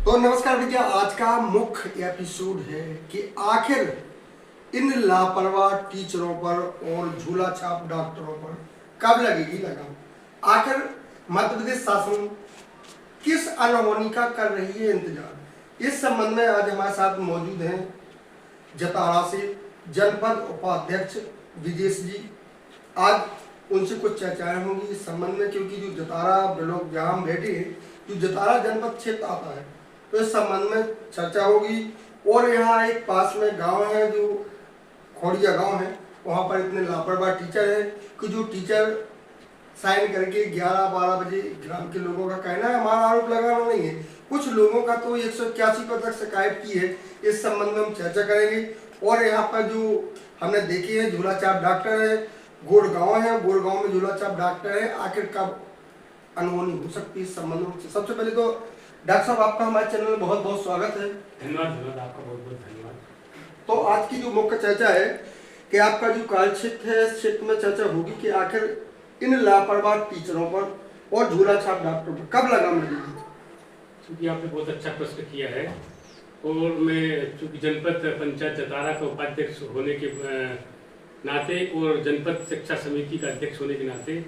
तो नमस्कार भैया, आज का मुख्य एपिसोड है कि आखिर इन लापरवाह टीचरों पर और झूला छाप डॉक्टरों पर कब लगेगी लगाम। आखिर मध्य प्रदेश शासन किस अनहोनी का कर रही है इंतजार। इस संबंध में आज हमारे साथ मौजूद हैं जतारा से जनपद उपाध्यक्ष विदेश जी। आज उनसे कुछ चर्चाएं होंगी इस संबंध में, क्योंकि जो जतारा लोग जहाँ हम बैठे हैं, जो जतारा जनपद क्षेत्र आता है, तो इस संबंध में चर्चा होगी। और यहाँ एक पास में गांव है जो खोड़िया गांव है, वहाँ पर इतने लापरवाह टीचर हैं कि जो टीचर साइन करके 11-12 बजे ग्राम के लोगों का कहना है, हमारा आरोप लगाना नहीं है, कुछ लोगों का तो 181 पर तक शिकायत की है। इस संबंध में हम चर्चा करेंगे। और यहाँ पर जो हमने देखे हैं झूला छाप डॉक्टर है, गोड़गांव है, गोड़गांव में झूला छाप डॉक्टर है, आखिर कब अनहोनी हो सकती है इस संबंध में। सबसे पहले तो डॉक्टर साहब, आपका हमारे चैनल में बहुत बहुत स्वागत है। धन्यवाद, आपका बहुत बहुत धन्यवाद। तो आज की जो मुख्य चर्चा है कि आपका जो कार्य क्षेत्र है, इस क्षेत्र में चर्चा होगी कि आखिर इन लापरवाह टीचरों पर और झूला छाप डॉक्टरों पर कब लगाम लगेगी। क्योंकि आपने बहुत अच्छा प्रश्न किया है, और मैं चूँकि जनपद पंचायत जतारा का उपाध्यक्ष होने के नाते और जनपद शिक्षा समिति का अध्यक्ष होने के नाते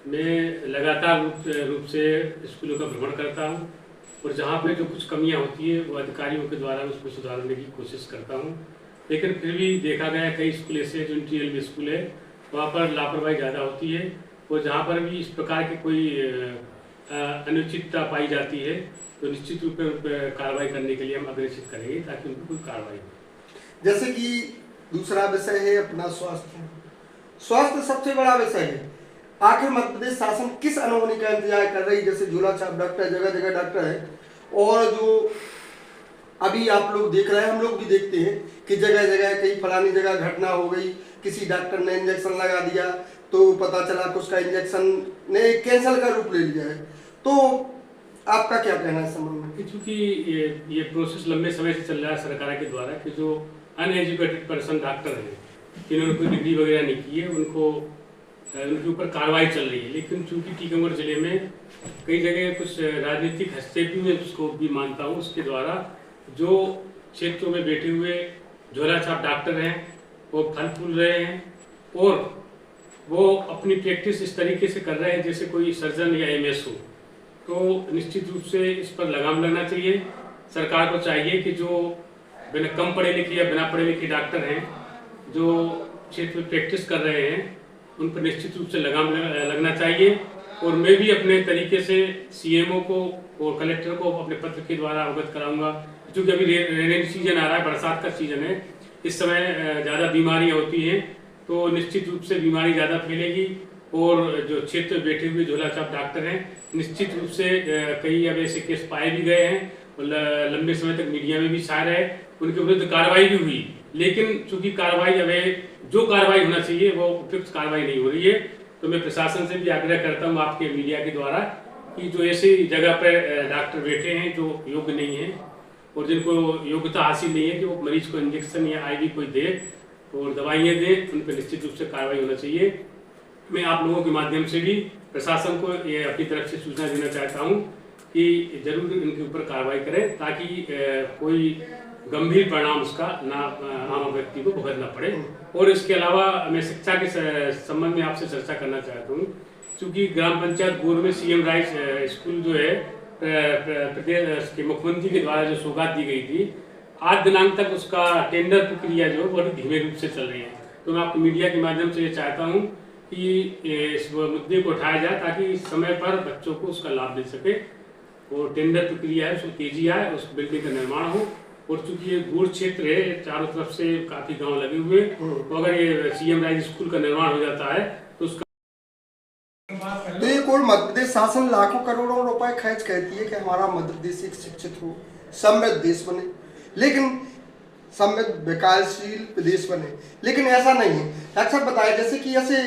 मैं लगातार रूप से स्कूलों का भ्रमण करता हूँ, और जहाँ पे जो कुछ कमियाँ होती है वो अधिकारियों के द्वारा उसको सुधारने की कोशिश करता हूँ। लेकिन फिर भी देखा गया कई स्कूल ऐसे जो इंटीरियर में स्कूल है, वहाँ पर लापरवाही ज़्यादा होती है, और जहाँ पर भी इस प्रकार की कोई अनुचितता पाई जाती है तो निश्चित रूप से कार्रवाई करने के लिए हम अग्रेसित करेंगे ताकि उनको कोई कार्रवाई हो। जैसे कि दूसरा विषय है अपना स्वास्थ्य। स्वास्थ्य सबसे बड़ा विषय है। आखिर मध्य प्रदेश शासन किस अनहोनी का इंतजार कर रही है। जैसे झूला छाप डॉक्टर, जगह जगह डॉक्टर है, और जो अभी आप लोग देख रहे हैं, हम लोग भी देखते हैं कि जगह जगह कहीं फलानी जगह घटना हो गई, किसी डॉक्टर ने इंजेक्शन लगा दिया तो पता चला कि उसका इंजेक्शन ने कैंसर का रूप ले लिया है। तो आपका क्या कहना है इस संबंध में। क्योंकि ये प्रोसेस लंबे समय से चल रहा है सरकार के द्वारा कि जो अनएजुकेटेड पर्सन डॉक्टर हैं, जिन्होंने कोई डिग्री वगैरह नहीं की है, उनके ऊपर कार्रवाई चल रही है। लेकिन चूंकि टीकमगढ़ जिले में कई जगह कुछ राजनीतिक हस्तक्षेप में उसको भी मानता हूँ, उसके द्वारा जो क्षेत्रों में बैठे हुए झोला छाप डॉक्टर हैं वो फल फूल रहे हैं, और वो अपनी प्रैक्टिस इस तरीके से कर रहे हैं जैसे कोई सर्जन या एमएस हो। तो निश्चित रूप से इस पर लगाम लगना चाहिए। सरकार को चाहिए कि जो बिना कम पढ़े लिखे या बिना पढ़े लिखे डॉक्टर हैं जो क्षेत्र में प्रैक्टिस कर रहे हैं, उन पर निश्चित रूप से लगाम लगना चाहिए। और मैं भी अपने तरीके से सीएमओ को और कलेक्टर को अपने पत्र के द्वारा अवगत कराऊंगा, क्योंकि अभी रेनी सीजन आ रहा है, बरसात का सीजन है, इस समय ज़्यादा बीमारियाँ होती हैं, तो निश्चित रूप से बीमारी ज़्यादा फैलेगी। और जो क्षेत्र में बैठे हुए झोला छाप डॉक्टर हैं, निश्चित रूप से कई अब ऐसे केस पाए भी गए हैं, और लंबे समय तक मीडिया में भी शायर है, उनके विरुद्ध कार्रवाई भी हुई। लेकिन चूंकि कार्रवाई अब जो कार्रवाई होना चाहिए वो उपयुक्त कार्रवाई नहीं हो रही है, तो मैं प्रशासन से भी आग्रह करता हूँ आपके मीडिया के द्वारा कि जो ऐसी जगह पर डॉक्टर बैठे हैं जो योग्य नहीं है और जिनको योग्यता हासिल नहीं है कि वो मरीज को इंजेक्शन या आईवी कोई दे और दवाइयाँ दे, उन पर निश्चित रूप से कार्रवाई होना चाहिए। मैं आप लोगों के माध्यम से भी प्रशासन को ये अपनी तरफ से सूचना देना चाहता हूँ कि जरूर इनके ऊपर कार्रवाई करें, ताकि कोई गंभीर परिणाम उसका ना आम व्यक्ति को भुगतना पड़े। और इसके अलावा मैं शिक्षा के संबंध में आपसे चर्चा करना चाहता हूँ, क्योंकि ग्राम पंचायत गोर में सीएम राइस स्कूल जो है प्रदेश के मुख्यमंत्री के द्वारा जो सौगात दी गई थी, आज दिनांक तक उसका टेंडर प्रक्रिया जो बड़ी धीमे रूप से चल रही है। तो मैं आपको मीडिया के माध्यम से ये चाहता हूँ कि इस मुद्दे को उठाया जाए ताकि समय पर बच्चों को उसका लाभ मिल सके, और टेंडर प्रक्रिया है उसको तेजी आए, उस बिल्डिंग का निर्माण हो। और चूंकि ये गूढ़ क्षेत्र है, चारों तरफ से काफी गांव लगे हुए, तो अगर ये सीएम राइज स्कूल का निर्माण हो जाता है तो उसका तो ये कोई मध्य प्रदेश शासन लाखों करोड़ों रुपए खर्च करती है कि हमारा मध्य प्रदेश एक शिक्षित हो, समृद्ध देश बने, लेकिन समृद्ध विकासशील प्रदेश बने, लेकिन ऐसा नहीं है। अक्सर बताया जैसे कि ऐसे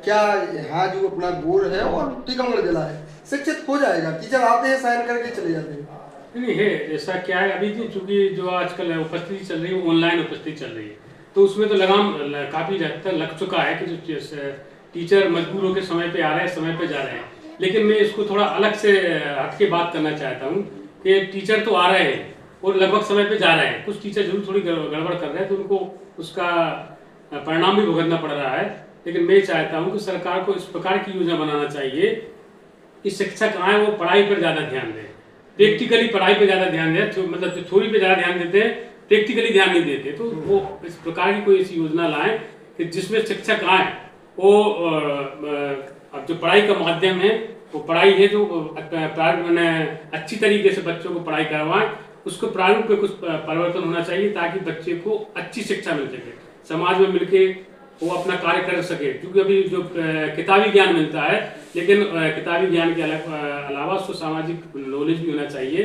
क्या यहाँ जो अपना गोर है और टीकमगढ़ जिला है शिक्षित हो जाएगा, टीचर आते हैं साइन करके चले जाते हैं। नहीं है, ऐसा क्या है, अभी चूंकि जो आजकल उपस्थिति चल रही है ऑनलाइन उपस्थिति चल रही है, तो उसमें तो लगाम काफी हद तक लग चुका है कि जो टीचर मजबूर होकर समय पे आ रहे हैं, समय पे जा रहे हैं। लेकिन मैं इसको थोड़ा अलग से हट के बात करना चाहता हूँ कि टीचर तो आ रहे हैं और लगभग समय पे जा रहे हैं, कुछ टीचर जरूर थोड़ी गड़बड़ कर रहे हैं तो उनको उसका परिणाम भी भुगतना पड़ रहा है। लेकिन मैं चाहता हूँ कि सरकार को इस प्रकार की योजना बनाना चाहिए कि शिक्षक आए वो पढ़ाई पर ज़्यादा ध्यान दें, प्रैक्टिकली पढ़ाई पर ज़्यादा ध्यान दें, मतलब जो थ्योरी पे ज़्यादा ध्यान देते हैं प्रैक्टिकली ध्यान नहीं देते। तो वो इस प्रकार की कोई ऐसी योजना लाएं कि जिसमें शिक्षक आए वो अब जो पढ़ाई का माध्यम है वो पढ़ाई है जो मैंने अच्छी तरीके से बच्चों को पढ़ाई करवाएं, उसको प्रारूप पे कुछ परिवर्तन होना चाहिए ताकि बच्चे को अच्छी शिक्षा मिल सके, समाज में मिलके वो अपना कार्य कर सके। क्योंकि अभी जो किताबी ज्ञान मिलता है, लेकिन किताबी ज्ञान के अलावा उसको सामाजिक नॉलेज भी होना चाहिए।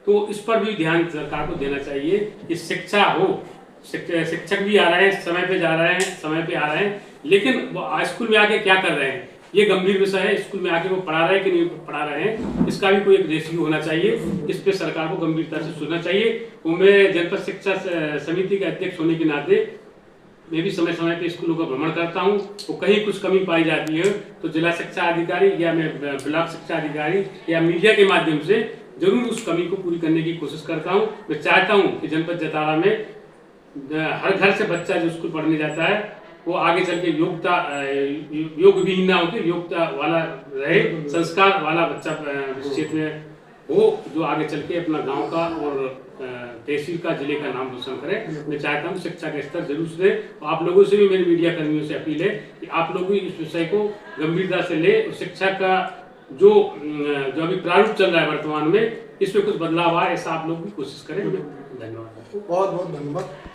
तो इस पर भी ध्यान सरकार को देना चाहिए कि शिक्षा हो, शिक्षक भी आ रहे हैं, समय पे जा रहे हैं, समय पे आ रहे हैं, लेकिन वो स्कूल में आके क्या कर रहे हैं ये गंभीर विषय है। स्कूल में आके वो पढ़ा रहे हैं कि नहीं पढ़ा रहे हैं, इसका भी कोई एक रेशियो होना चाहिए, इस पे सरकार को गंभीरता से सोचना चाहिए। वो मैं जनपद शिक्षा समिति के अध्यक्ष होने के नाते मैं भी समय समय पे स्कूलों का भ्रमण करता हूँ, तो कहीं कुछ कमी पाई जाती है तो जिला शिक्षा अधिकारी या मैं ब्लॉक शिक्षा अधिकारी या मीडिया के माध्यम से जरूर उस कमी को पूरी करने की कोशिश करता हूँ। मैं चाहता हूँ कि जनपद जतारा में हर घर से बच्चा जो स्कूल पढ़ने जाता है वो आगे चल के योग विहीन ना होकर योग्यता वाला रहे, संस्कार वाला बच्चा क्षेत्र में हो जो आगे चल के अपना गांव का और तहसील का, जिले का नाम रोशन करे। मैं चाहता हूँ शिक्षा का स्तर जरूर से। आप लोगों से भी, मेरे मीडिया कर्मियों से अपील है कि आप लोग भी इस विषय को गंभीरता से ले। शिक्षा का जो अभी प्रारूप चल रहा है वर्तमान में, इसमें कुछ बदलाव आए ऐसा आप लोग भी कोशिश करें। धन्यवाद। बहुत बहुत धन्यवाद।